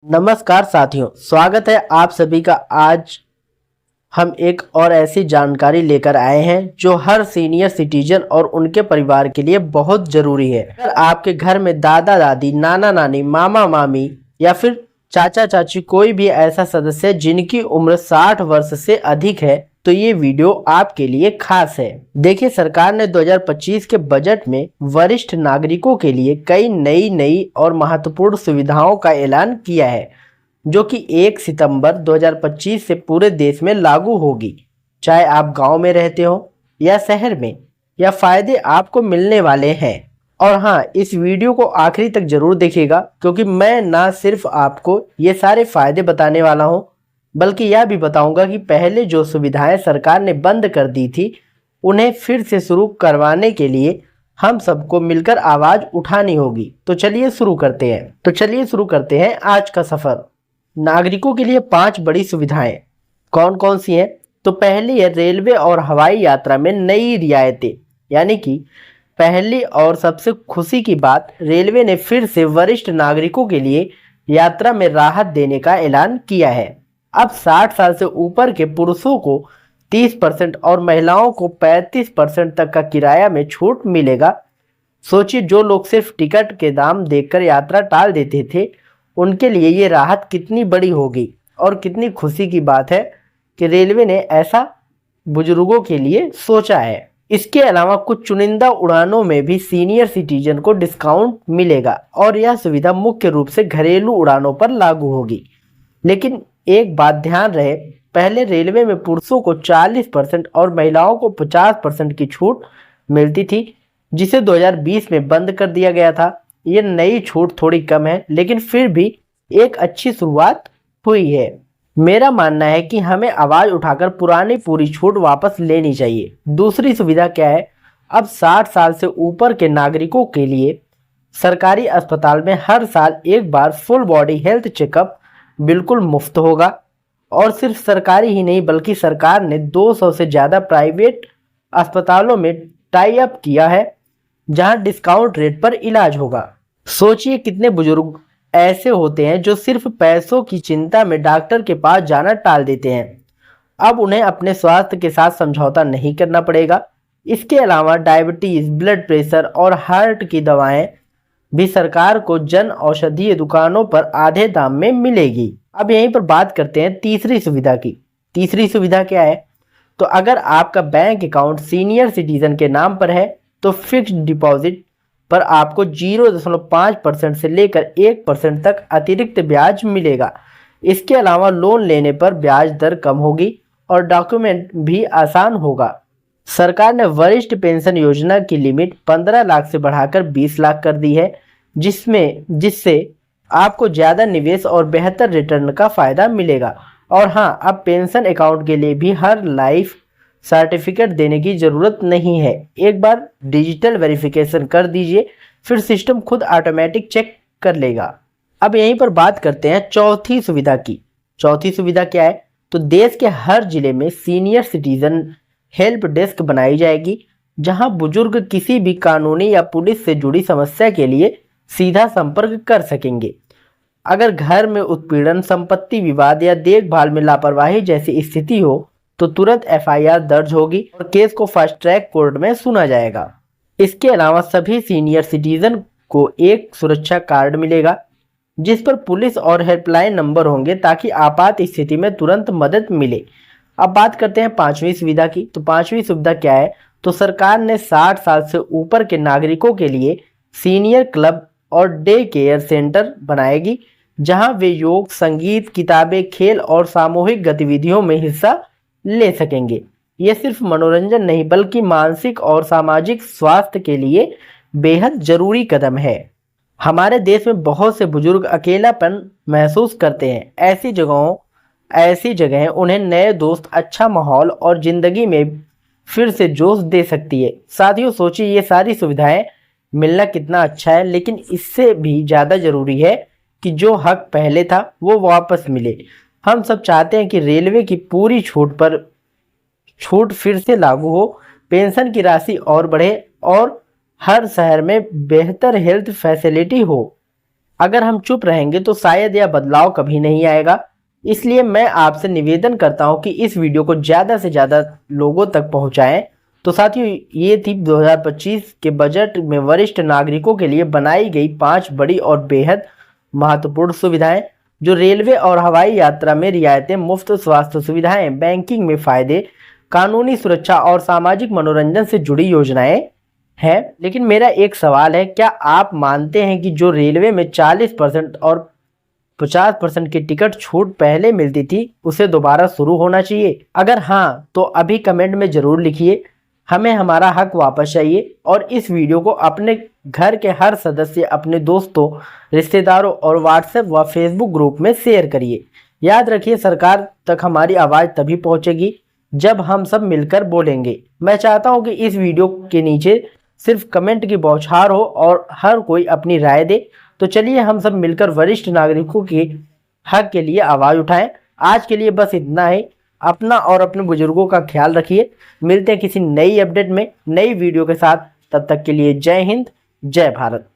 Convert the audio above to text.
नमस्कार साथियों, स्वागत है आप सभी का। आज हम एक और ऐसी जानकारी लेकर आए हैं जो हर सीनियर सिटीजन और उनके परिवार के लिए बहुत जरूरी है। अगर आपके घर में दादा दादी, नाना नानी, मामा मामी या फिर चाचा चाची कोई भी ऐसा सदस्य है जिनकी उम्र 60 वर्ष से अधिक है तो ये वीडियो आपके लिए खास है। देखिए, सरकार ने 2025 के बजट में वरिष्ठ नागरिकों के लिए कई नई और महत्वपूर्ण सुविधाओं का ऐलान किया है जो कि 1 सितंबर 2025 से पूरे देश में लागू होगी। चाहे आप गांव में रहते हो या शहर में, या फायदे आपको मिलने वाले हैं। और हाँ, इस वीडियो को आखिरी तक जरूर देखिएगा क्योंकि मैं ना सिर्फ आपको ये सारे फायदे बताने वाला हूँ बल्कि यह भी बताऊंगा कि पहले जो सुविधाएं सरकार ने बंद कर दी थी उन्हें फिर से शुरू करवाने के लिए हम सबको मिलकर आवाज उठानी होगी। तो चलिए शुरू करते हैं आज का सफर। नागरिकों के लिए 5 बड़ी सुविधाएं कौन कौन सी हैं? तो पहली है रेलवे और हवाई यात्रा में नई रियायतें। यानी कि पहली और सबसे खुशी की बात, रेलवे ने फिर से वरिष्ठ नागरिकों के लिए यात्रा में राहत देने का ऐलान किया है। अब 60 साल से ऊपर के पुरुषों को 30% और महिलाओं को 35% तक का किराया में छूट मिलेगा। सोचिए, जो लोग सिर्फ टिकट के दाम देखकर यात्रा टाल देते थे उनके लिए ये राहत कितनी बड़ी होगी। और कितनी खुशी की बात है कि रेलवे ने ऐसा बुजुर्गों के लिए सोचा है। इसके अलावा कुछ चुनिंदा उड़ानों में भी सीनियर सिटीजन को डिस्काउंट मिलेगा और यह सुविधा मुख्य रूप से घरेलू उड़ानों पर लागू होगी। लेकिन एक बात ध्यान रहे, पहले रेलवे में पुरुषों को 40% और महिलाओं को 50% की छूट मिलती थी जिसे 2020 में बंद कर दिया गया था। ये नई छूट थोड़ी कम है लेकिन फिर भी एक अच्छी शुरुआत हुई है। मेरा मानना है कि हमें आवाज उठाकर पुरानी पूरी छूट वापस लेनी चाहिए। दूसरी सुविधा क्या है? अब 60 साल से ऊपर के नागरिकों के लिए सरकारी अस्पताल में हर साल एक बार फुल बॉडी हेल्थ चेकअप बिल्कुल मुफ्त होगा। और सिर्फ सरकारी ही नहीं बल्कि सरकार ने 200 से ज़्यादा प्राइवेट अस्पतालों में टाई अप किया है जहां डिस्काउंट रेट पर इलाज होगा। सोचिए, कितने बुजुर्ग ऐसे होते हैं जो सिर्फ पैसों की चिंता में डॉक्टर के पास जाना टाल देते हैं। अब उन्हें अपने स्वास्थ्य के साथ समझौता नहीं करना पड़ेगा। इसके अलावा डायबिटीज, ब्लड प्रेशर और हार्ट की दवाएं भी सरकार को जन औषधीय दुकानों पर आधे दाम में मिलेगी। अब यहीं पर बात करते हैं तीसरी सुविधा की। तीसरी सुविधा क्या है? तो अगर आपका बैंक अकाउंट सीनियर सिटीजन के नाम पर है तो फिक्स्ड डिपॉजिट पर आपको 0.5% से लेकर 1% तक अतिरिक्त ब्याज मिलेगा। इसके अलावा लोन लेने पर ब्याज दर कम होगी और डॉक्यूमेंट भी आसान होगा। सरकार ने वरिष्ठ पेंशन योजना की लिमिट 15 लाख से बढ़ाकर 20 लाख कर दी है जिससे आपको ज़्यादा निवेश और बेहतर रिटर्न का फायदा मिलेगा। और हाँ, अब पेंशन अकाउंट के लिए भी हर लाइफ सर्टिफिकेट देने की ज़रूरत नहीं है। एक बार डिजिटल वेरिफिकेशन कर दीजिए, फिर सिस्टम खुद ऑटोमेटिक चेक कर लेगा। अब यहीं पर बात करते हैं चौथी सुविधा की। चौथी सुविधा क्या है? तो देश के हर जिले में सीनियर सिटीजन हेल्प डेस्क बनाई जाएगी जहां बुजुर्ग किसी भी कानूनी या पुलिस से जुड़ी समस्या के लिए सीधा संपर्क कर सकेंगे। अगर घर में उत्पीड़न, संपत्ति विवाद या देखभाल में लापरवाही जैसी स्थिति हो तो तुरंत एफआईआर दर्ज होगी और केस को फास्ट ट्रैक कोर्ट में सुना जाएगा। इसके अलावा सभी सीनियर सिटीजन को एक सुरक्षा कार्ड मिलेगा जिस पर पुलिस और हेल्पलाइन नंबर होंगे ताकि आपात स्थिति में तुरंत मदद मिले। अब बात करते हैं पांचवी सुविधा की। तो पांचवी सुविधा क्या है? तो सरकार ने 60 साल से ऊपर के नागरिकों के लिए सीनियर क्लब और डे केयर सेंटर बनाएगी जहां वे योग, संगीत, किताबें, खेल और सामूहिक गतिविधियों में हिस्सा ले सकेंगे। ये सिर्फ मनोरंजन नहीं बल्कि मानसिक और सामाजिक स्वास्थ्य के लिए बेहद जरूरी कदम है। हमारे देश में बहुत से बुजुर्ग अकेलापन महसूस करते हैं। ऐसी जगह उन्हें नए दोस्त, अच्छा माहौल और जिंदगी में फिर से जोश दे सकती है। साथियों, सोचिए, ये सारी सुविधाएं मिलना कितना अच्छा है, लेकिन इससे भी ज़्यादा ज़रूरी है कि जो हक पहले था वो वापस मिले। हम सब चाहते हैं कि रेलवे की पूरी छूट फिर से लागू हो, पेंशन की राशि और बढ़े और हर शहर में बेहतर हेल्थ फैसिलिटी हो। अगर हम चुप रहेंगे तो शायद यह बदलाव कभी नहीं आएगा। इसलिए मैं आपसे निवेदन करता हूं कि इस वीडियो को ज़्यादा से ज़्यादा लोगों तक पहुंचाएं। तो साथियों, ये थी 2025 के बजट में वरिष्ठ नागरिकों के लिए बनाई गई 5 बड़ी और बेहद महत्वपूर्ण सुविधाएं, जो रेलवे और हवाई यात्रा में रियायतें, मुफ्त स्वास्थ्य सुविधाएं, बैंकिंग में फायदे, कानूनी सुरक्षा और सामाजिक मनोरंजन से जुड़ी योजनाएं हैं। लेकिन मेरा एक सवाल है, क्या आप मानते हैं कि जो रेलवे में 40% और 50% की टिकट छूट पहले मिलती थी, उसे दोबारा शुरू होना चाहिए? अगर हाँ, तो अभी कमेंट में जरूर लिखिए। हमें हमारा हक वापस चाहिए। और इस वीडियो को अपने घर के हर सदस्य, अपने दोस्तों, रिश्तेदारों और व्हाट्सएप व फेसबुक ग्रुप में शेयर करिए। याद रखिए, सरकार तक हमारी आवाज़ तभी पहुंचेगी जब हम सब मिलकर बोलेंगे। मैं चाहता हूं कि इस वीडियो के नीचे सिर्फ कमेंट की बौछार हो और हर कोई अपनी राय दे। तो चलिए हम सब मिलकर वरिष्ठ नागरिकों के हक के लिए आवाज़ उठाएं। आज के लिए बस इतना ही। अपना और अपने बुजुर्गों का ख्याल रखिए। मिलते हैं किसी नई अपडेट में, नई वीडियो के साथ। तब तक के लिए जय हिंद, जय भारत।